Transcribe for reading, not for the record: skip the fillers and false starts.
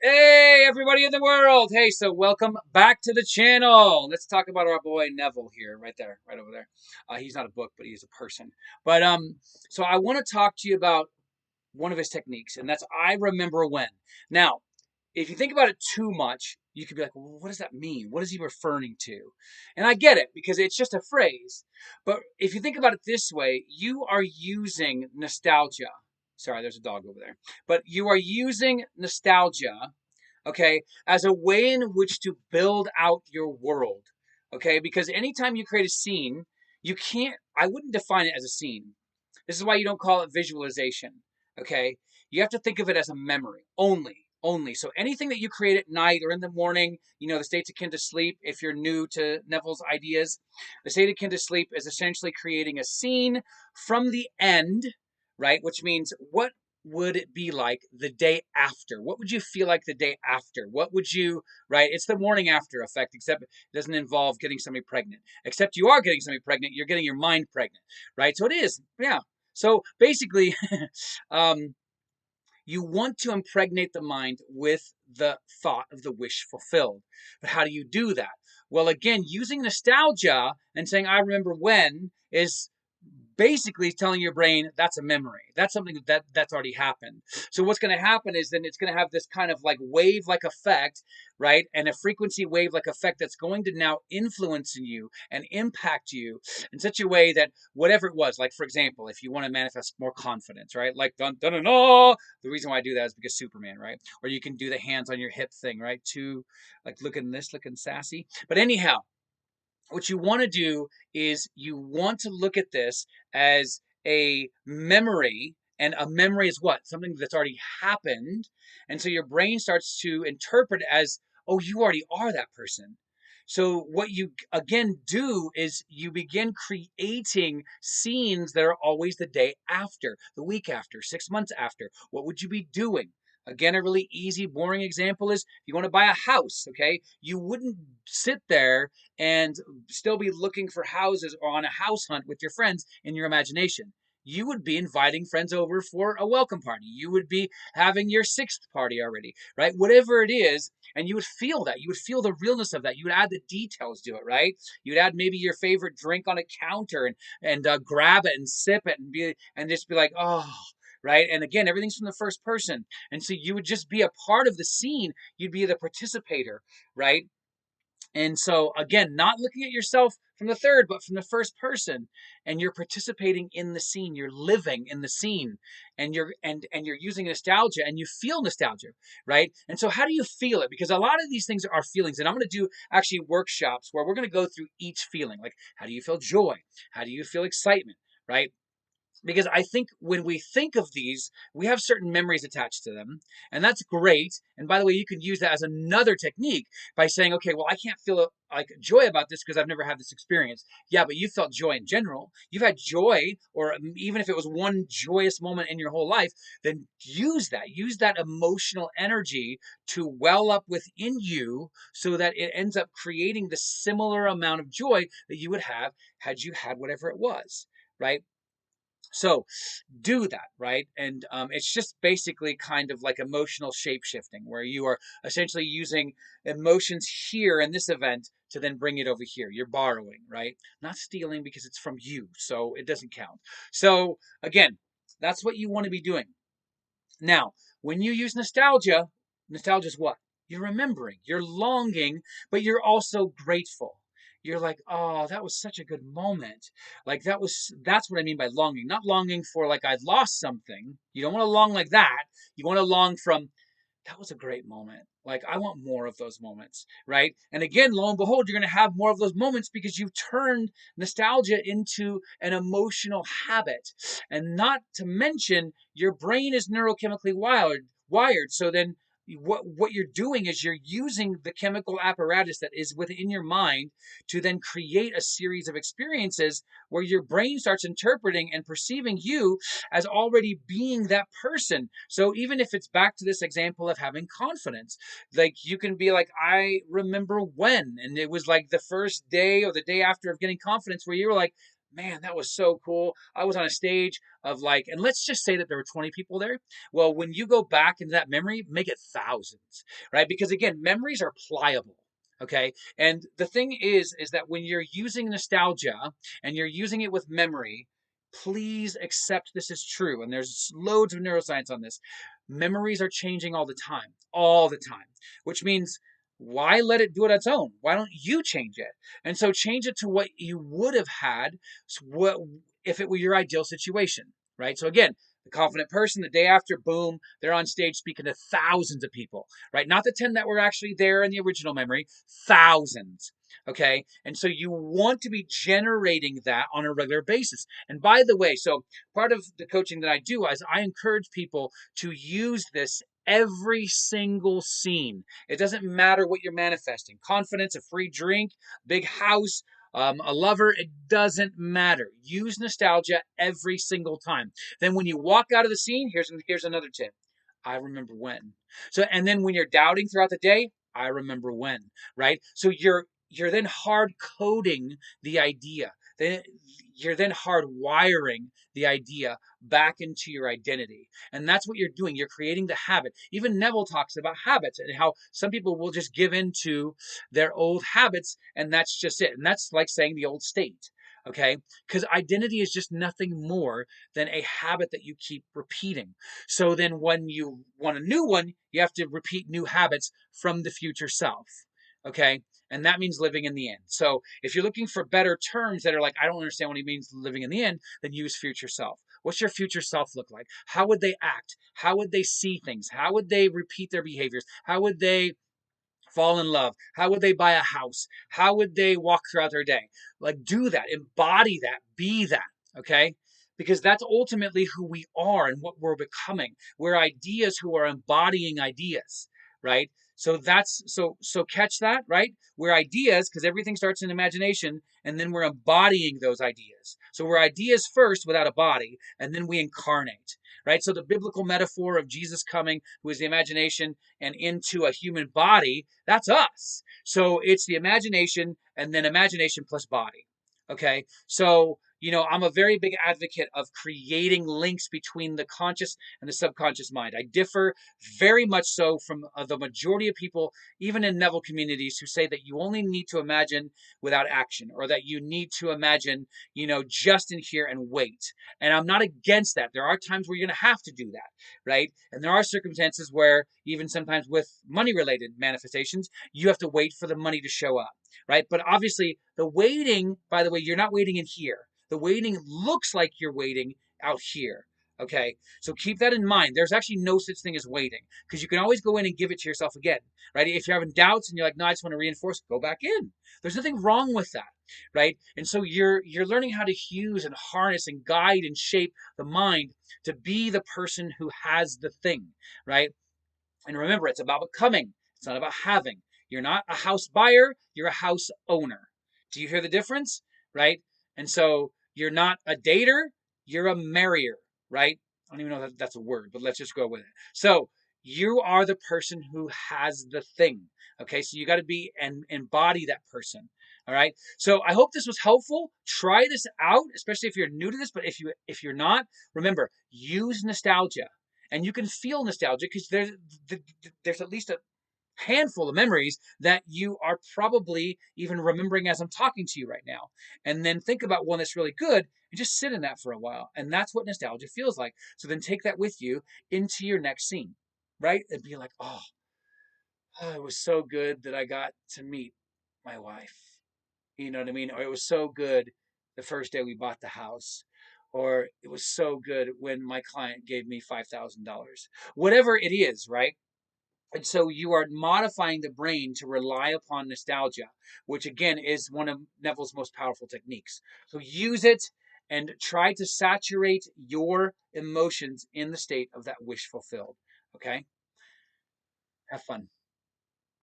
Hey, everybody in the world. Hey, so welcome back to the channel. Let's talk about our boy Neville here, right there, right over there. He's not a book, but he's a person. But so I want to talk to you about one of his techniques, and that's I remember when. Now, if you think about it too much, you could be like, well, what does that mean? What is he referring to? And I get it because it's just a phrase. But if you think about it this way, you are using nostalgia. Sorry, there's a dog over there. But you are using nostalgia, okay, as a way in which to build out your world, okay? Because anytime you create a scene, you can't, I wouldn't define it as a scene. This is why you don't call it visualization, okay? You have to think of it as a memory only. So anything that you create at night or in the morning, the state's akin to sleep. If you're new to Neville's ideas, the state akin to sleep is essentially creating a scene from the end, right? Which means what would it be like the day after? What would you feel like the day after? What would you, right? It's the morning after effect, except it doesn't involve getting somebody pregnant. Except you are getting somebody pregnant, you're getting your mind pregnant, right? So it is, yeah. So basically, you want to impregnate the mind with the thought of the wish fulfilled. But how do you do that? Well, again, using nostalgia and saying, I remember when, is basically telling your brain that's a memory. That's something that's already happened. So what's going to happen is then it's going to have this kind of like wave-like effect, right? And a frequency wave-like effect that's going to now influence you and impact you in such a way that whatever it was, like for example, if you want to manifest more confidence, right? Like dun dun dun dun. The reason why I do that is because Superman, right? Or you can do the hands on your hip thing, right? To like looking sassy. But anyhow, what you want to do is you want to look at this as a memory, and a memory is what? Something that's already happened. And so your brain starts to interpret it as, oh, you already are that person. So what you again do is you begin creating scenes that are always the day after, the week after, 6 months after. What would you be doing? Again, a really easy, boring example is you want to buy a house, okay? You wouldn't sit there and still be looking for houses or on a house hunt with your friends in your imagination. You would be inviting friends over for a welcome party. You would be having your sixth party already, right? Whatever it is, and you would feel that. You would feel the realness of that. You would add the details to it, right? You'd add maybe your favorite drink on a counter and grab it and sip it and just be like, oh, right? And again, everything's from the first person. And so you would just be a part of the scene. You'd be the participator, right? And so again, not looking at yourself from the third, but from the first person, and you're participating in the scene. You're living in the scene, and you're using nostalgia, and you feel nostalgia, right? And so, how do you feel it? Because a lot of these things are feelings, and I'm going to do actually workshops where we're going to go through each feeling. Like, how do you feel joy? How do you feel excitement? Right? Because I think when we think of these, we have certain memories attached to them, and that's great. And by the way, you can use that as another technique by saying, okay, well, I can't feel like joy about this because I've never had this experience. Yeah, but you felt joy in general. You've had joy, or even if it was one joyous moment in your whole life, then use that emotional energy to well up within you so that it ends up creating the similar amount of joy that you would have had you had whatever it was, right? So do that, right? And it's just basically kind of like emotional shape shifting, where you are essentially using emotions here in this event to then bring it over here. You're borrowing, right? Not stealing because it's from you, so it doesn't count. So again, that's what you want to be doing. Now, when you use nostalgia, nostalgia is what? You're remembering, you're longing, but you're also grateful. You're like, oh, that was such a good moment. Like that's what I mean by longing. Not longing for like I lost something. You don't want to long like that. You want to long from, that was a great moment. Like, I want more of those moments, right? And again, lo and behold, you're going to have more of those moments because you've turned nostalgia into an emotional habit. And not to mention, your brain is neurochemically wired. So then what you're doing is you're using the chemical apparatus that is within your mind to then create a series of experiences where your brain starts interpreting and perceiving you as already being that person. So even if it's back to this example of having confidence, like you can be like, I remember when, and it was like the first day or the day after of getting confidence where you were like, man, that was so cool. I was on a stage of like, and let's just say that there were 20 people there. Well, when you go back into that memory, make it thousands, right? Because again, memories are pliable. Okay. And the thing is that when you're using nostalgia and you're using it with memory, please accept this is true. And there's loads of neuroscience on this. Memories are changing all the time, which means why let it do it on its own? Why don't you change it? And so change it to what you would have had what if it were your ideal situation, right? So again, the confident person, the day after, boom, they're on stage speaking to thousands of people, right? Not the 10 that were actually there in the original memory, thousands. Okay. And so you want to be generating that on a regular basis. And by the way, so part of the coaching that I do is I encourage people to use this every single scene. It doesn't matter what you're manifesting, confidence, a free drink, big house, a lover, it doesn't matter. Use nostalgia every single time. Then when you walk out of the scene, here's another tip. I remember when. So and then when you're doubting throughout the day, I remember when, right? So you're then hard coding the idea. Then you're then hard wiring the idea back into your identity. And that's what you're doing. You're creating the habit. Even Neville talks about habits and how some people will just give into their old habits and that's just it. And that's like saying the old state. Okay. Because identity is just nothing more than a habit that you keep repeating. So then when you want a new one, you have to repeat new habits from the future self. Okay. And that means living in the end. So if you're looking for better terms that are like, I don't understand what he means living in the end, then use future self. What's your future self look like? How would they act? How would they see things? How would they repeat their behaviors? How would they fall in love? How would they buy a house? How would they walk throughout their day? Like, do that, embody that, be that, okay? Because that's ultimately who we are and what we're becoming. We're ideas who are embodying ideas, right? So catch that, right? We're ideas because everything starts in imagination and then we're embodying those ideas. So we're ideas first without a body and then we incarnate, right? So the biblical metaphor of Jesus coming, who is the imagination, and into a human body, that's us. So it's the imagination and then imagination plus body. Okay. So, I'm a very big advocate of creating links between the conscious and the subconscious mind. I differ very much so from the majority of people, even in Neville communities, who say that you only need to imagine without action or that you need to imagine, just in here and wait. And I'm not against that. There are times where you're going to have to do that, right? And there are circumstances where, even sometimes with money related manifestations, you have to wait for the money to show up, right? But obviously, the waiting, by the way, you're not waiting in here. The waiting looks like you're waiting out here. Okay, so keep that in mind. There's actually no such thing as waiting because you can always go in and give it to yourself again, right? If you're having doubts and you're like, no, I just want to reinforce, go back in. There's nothing wrong with that, right? And so you're learning how to use and harness and guide and shape the mind to be the person who has the thing, right? And remember, it's about becoming. It's not about having. You're not a house buyer, you're a house owner. Do you hear the difference? Right? And so you're not a dater, you're a marrier, right? I don't even know if that's a word, but let's just go with it. So you are the person who has the thing. Okay, so you got to be and embody that person. All right. So I hope this was helpful. Try this out, especially if you're new to this. But if you're not, remember, use nostalgia and you can feel nostalgia because there's at least a handful of memories that you are probably even remembering as I'm talking to you right now. And then think about one that's really good and just sit in that for a while. And that's what nostalgia feels like. So then take that with you into your next scene, right? And be like, oh, it was so good that I got to meet my wife. You know what I mean? Or it was so good the first day we bought the house. Or it was so good when my client gave me $5,000. Whatever it is, right? And so you are modifying the brain to rely upon nostalgia, which again is one of Neville's most powerful techniques. So use it and try to saturate your emotions in the state of that wish fulfilled. Okay? Have fun.